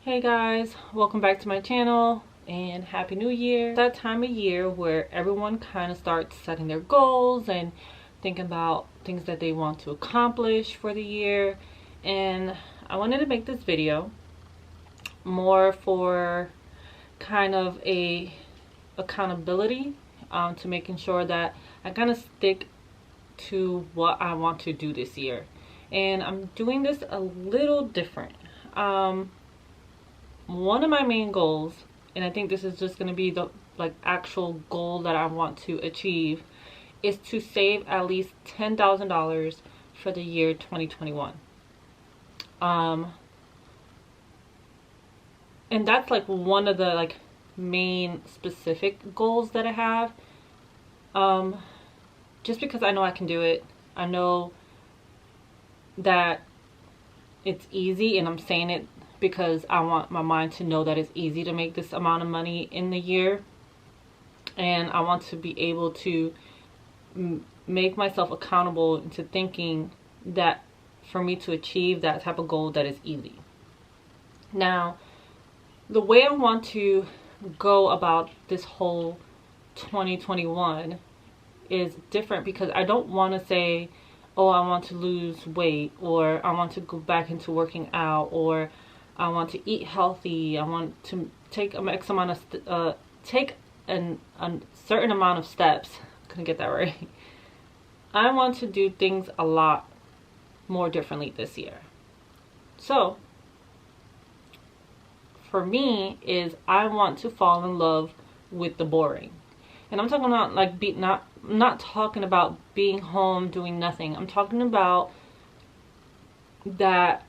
Hey guys, welcome back to my channel and Happy New Year. That time of year where everyone kind of starts setting their goals and thinking about things that they want to accomplish for the year. And I wanted to make this video more for kind of a accountability to making sure that I kind of stick to what I want to do this year. And I'm doing this a little different. One of my main goals, and I think this is just going to be the actual goal that I want to achieve, is to save at least $10,000 for the year 2021. And that's one of the main specific goals that I have. Just because I know I can do it. I know that it's easy, and I'm saying it because I want my mind to know that it's easy to make this amount of money in the year. And I want to be able to make myself accountable into thinking that for me to achieve that type of goal, that is easy. Now, the way I want to go about this whole 2021 is different, because I don't want to say, oh, I want to lose weight, or I want to go back into working out, or I want to eat healthy. I want to take a certain amount of steps. Couldn't get that right. I want to do things a lot more differently this year. So, for me, I want to fall in love with the boring. And I'm talking about I'm not talking about being home doing nothing. I'm talking about that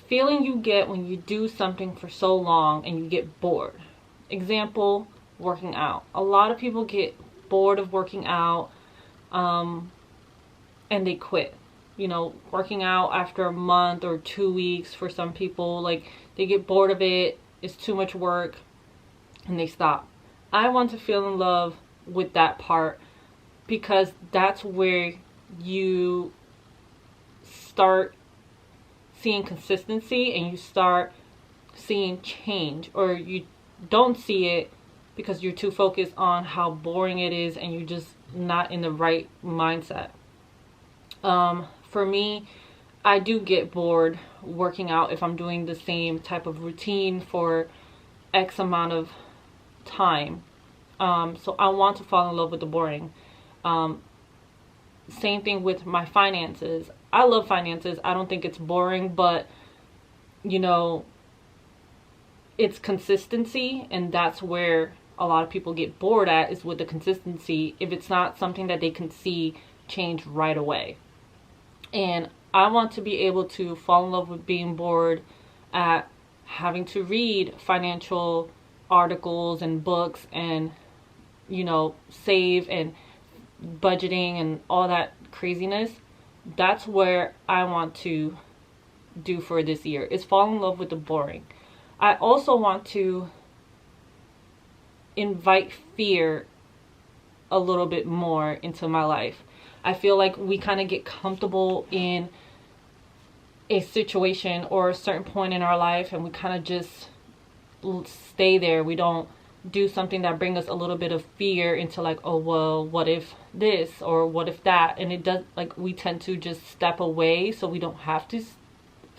feeling you get when you do something for so long and you get bored. Example, working out. A lot of people get bored of working out and they quit. Working out after a month or 2 weeks for some people, they get bored of it. It's too much work and they stop. I want to feel in love with that part, because that's where you start seeing consistency and you start seeing change, or you don't see it because you're too focused on how boring it is and you're just not in the right mindset. For me, I do get bored working out if I'm doing the same type of routine for X amount of time. So I want to fall in love with the boring. Same thing with my finances. I love finances. I don't think it's boring, but it's consistency, and that's where a lot of people get bored at, is with the consistency, if it's not something that they can see change right away. And I want to be able to fall in love with being bored at having to read financial articles and books and save and budgeting and all that craziness. That's where I want to do for this year, is fall in love with the boring. I also want to invite fear a little bit more into my life. I feel like we kind of get comfortable in a situation or a certain point in our life, and we kind of just stay there. We don't do something that brings us a little bit of fear into oh, well, what if this, or what if that? And it does, we tend to just step away so we don't have to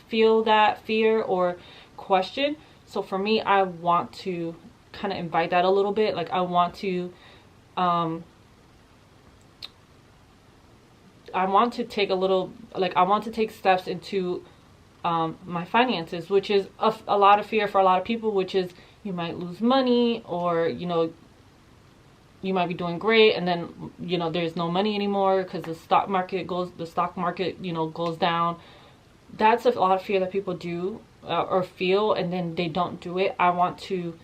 feel that fear or question. So for me, I want to kind of invite that a little bit. I want to take steps into my finances, which is a lot of fear for a lot of people, which is you might lose money, or you might be doing great and then there's no money anymore because the stock market goes down. That's a lot of fear that people do or feel, and then they don't do it. I want to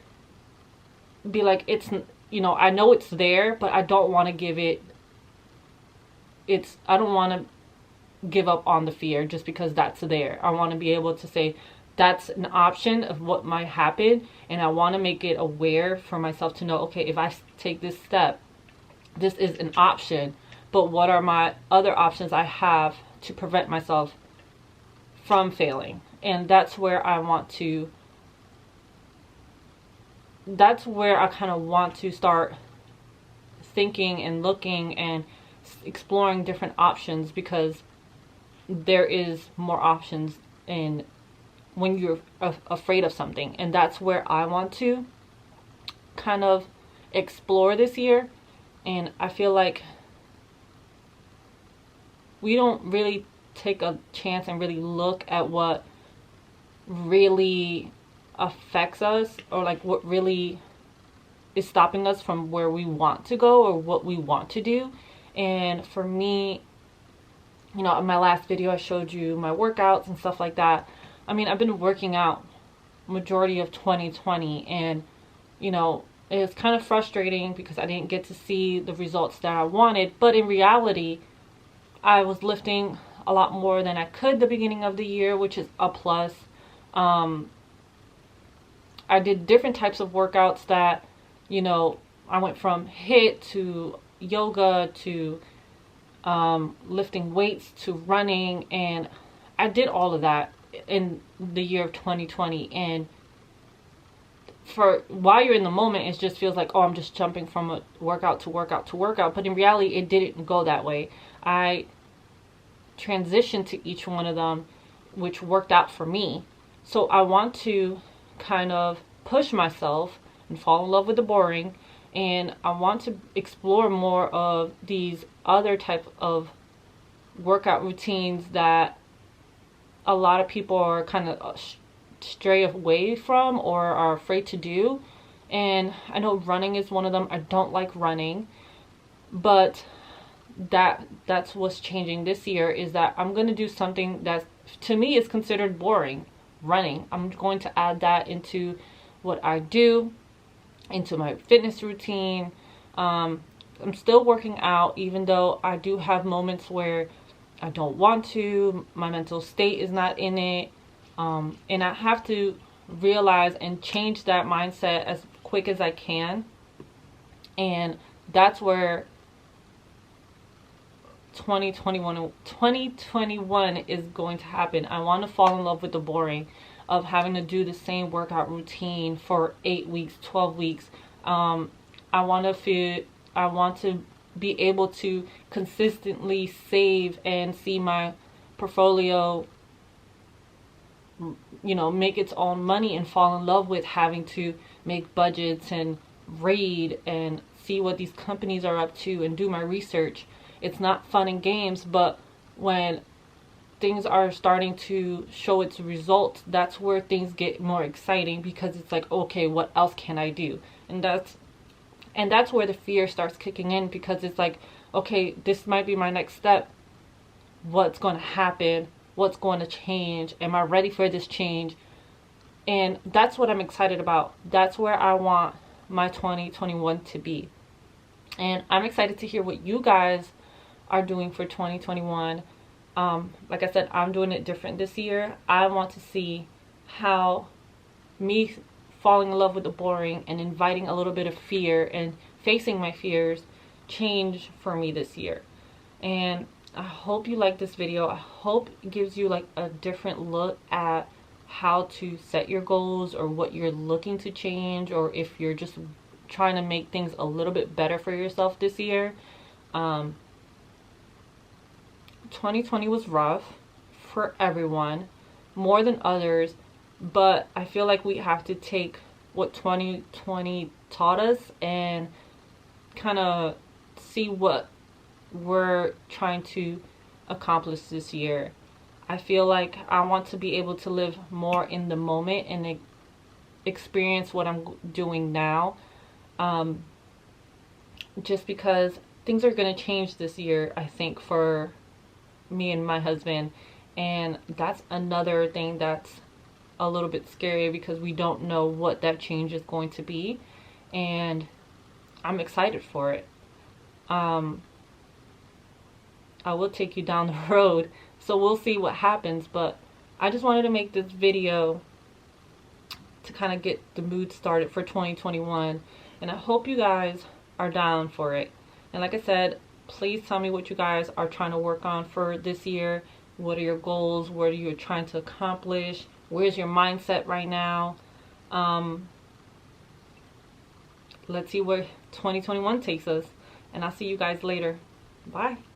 be it's I know it's there, but I don't want to I don't want to give up on the fear just because that's there. I want to be able to say that's an option of what might happen, and I want to make it aware for myself to know, okay, if I take this step, this is an option, but what are my other options I have to prevent myself from failing? And that's where I want to that's where I kind of want to start thinking and looking and exploring different options, because there is more options in when you're afraid of something. And that's where I want to kind of explore this year. And I feel like we don't really take a chance and really look at what really affects us, or like what really is stopping us from where we want to go or what we want to do. And for me, you know, in my last video I showed you my workouts and stuff like that. I mean, I've been working out majority of 2020, and you know, it's kind of frustrating because I didn't get to see the results that I wanted. But in reality, I was lifting a lot more than I could the beginning of the year, which is a plus. I did different types of workouts that, you know, I went from HIIT to yoga to lifting weights to running, and I did all of that in the year of 2020. And for while you're in the moment, it just feels like, oh, I'm just jumping from a workout to workout to workout. But in reality, it didn't go that way. I transitioned to each one of them, which worked out for me. So I want to kind of push myself and fall in love with the boring, and I want to explore more of these other type of workout routines that a lot of people are kind of stray away from or are afraid to do. And I know running is one of them. I don't like running, but that's what's changing this year, is that I'm going to do something that to me is considered boring, running. I'm going to add that into what I do, into my fitness routine. I'm still working out, even though I do have moments where I don't want to, my mental state is not in it. And I have to realize and change that mindset as quick as I can. And that's where 2021 is going to happen. I want to fall in love with the boring of having to do the same workout routine for 8 weeks, 12 weeks. I want to be able to consistently save and see my portfolio, you know, make its own money, and fall in love with having to make budgets and read and see what these companies are up to and do my research. It's not fun and games, but when things are starting to show its results, that's where things get more exciting, because it's like, okay, what else can I do? And that's where the fear starts kicking in, because it's like, okay, this might be my next step. What's going to happen? What's going to change? Am I ready for this change? And that's what I'm excited about. That's where I want my 2021 to be. And I'm excited to hear what you guys are doing for 2021. Like I said, I'm doing it different this year. I want to see how me falling in love with the boring and inviting a little bit of fear and facing my fears change for me this year. And I hope you like this video. I hope it gives you like a different look at how to set your goals, or what you're looking to change, or if you're just trying to make things a little bit better for yourself this year. 2020 was rough for everyone, more than others, but I feel like we have to take what 2020 taught us and kind of see what we're trying to accomplish this year. I feel like I want to be able to live more in the moment and experience what I'm doing now, just because things are going to change this year, I think, for me and my husband. And that's another thing that's a little bit scary, because we don't know what that change is going to be, and I'm excited for it. I will take you down the road, so we'll see what happens. But I just wanted to make this video to kind of get the mood started for 2021, and I hope you guys are down for it. And like I said, please tell me what you guys are trying to work on for this year. What are your goals? What are you trying to accomplish? Where's your mindset right now? let's see where 2021 takes us. And I'll see you guys later. Bye.